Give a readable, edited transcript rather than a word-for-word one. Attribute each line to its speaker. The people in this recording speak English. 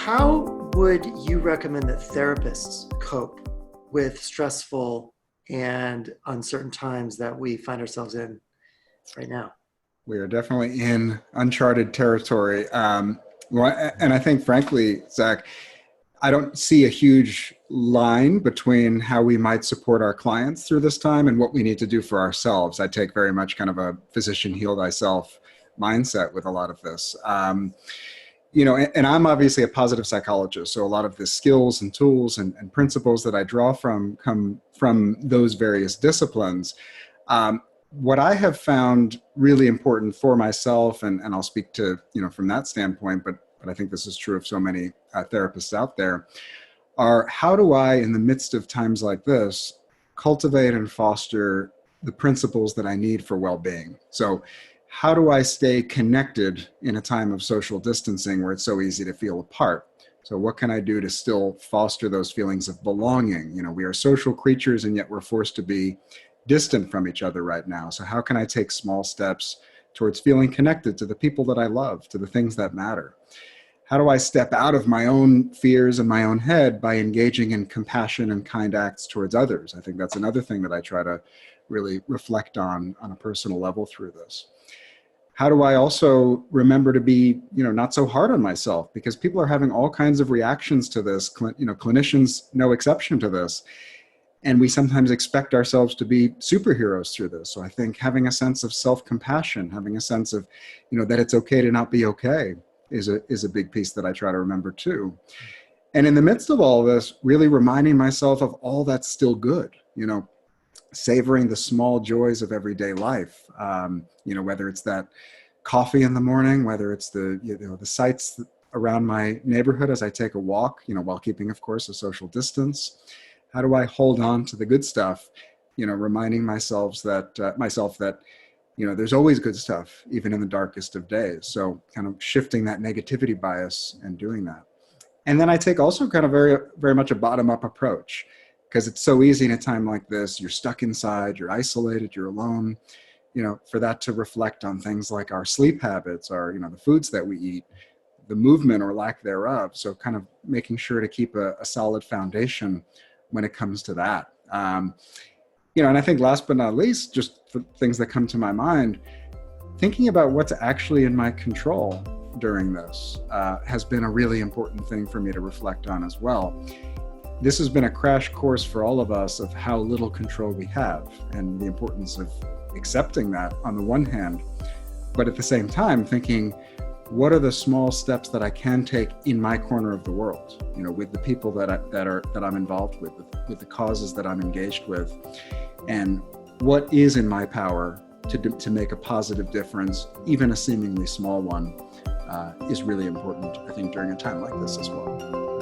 Speaker 1: How would you recommend that therapists cope with stressful and uncertain times that we find ourselves in right now?
Speaker 2: We are definitely in uncharted territory. And I think, frankly, Zach, I don't see a huge line between how we might support our clients through this time and what we need to do for ourselves. I take very much kind of a physician heal thyself mindset with a lot of this. And I'm obviously a positive psychologist, so a lot of the skills and tools and principles that I draw from come from those various disciplines. What I have found really important for myself, and I'll speak to, from that standpoint, but I think this is true of so many therapists out there, are how do I, in the midst of times like this, cultivate and foster the principles that I need for well-being? So how do I stay connected in a time of social distancing where it's so easy to feel apart? So what can I do to still foster those feelings of belonging? We are social creatures, and yet we're forced to be distant from each other right now. So how can I take small steps towards feeling connected to the people that I love, to the things that matter? How do I step out of my own fears and my own head by engaging in compassion and kind acts towards others? I think that's another thing that I try to really reflect on a personal level through this. How do I also remember to be, not so hard on myself? Because people are having all kinds of reactions to this, clinicians, no exception to this. And we sometimes expect ourselves to be superheroes through this. So I think having a sense of self-compassion, having a sense of, that it's okay to not be okay is a big piece that I try to remember too. And in the midst of all this, really reminding myself of all that's still good, savoring the small joys of everyday life, whether it's that coffee in the morning, whether it's the sights around my neighborhood as I take a walk, while keeping, of course, a social distance. How do I hold on to the good stuff, reminding myself that, there's always good stuff, even in the darkest of days. So kind of shifting that negativity bias and doing that. And then I take also kind of very, very much a bottom-up approach, because it's so easy in a time like this. You're stuck inside, you're isolated, you're alone, for that to reflect on things like our sleep habits, our, the foods that we eat, the movement or lack thereof. So kind of making sure to keep a solid foundation when it comes to that. And I think last but not least, just for things that come to my mind, thinking about what's actually in my control during this has been a really important thing for me to reflect on as well. This has been a crash course for all of us of how little control we have and the importance of accepting that on the one hand, but at the same time thinking, what are the small steps that I can take in my corner of the world, with the people that I'm involved with the causes that I'm engaged with, and what is in my power to make a positive difference, even a seemingly small one, is really important, I think, during a time like this as well.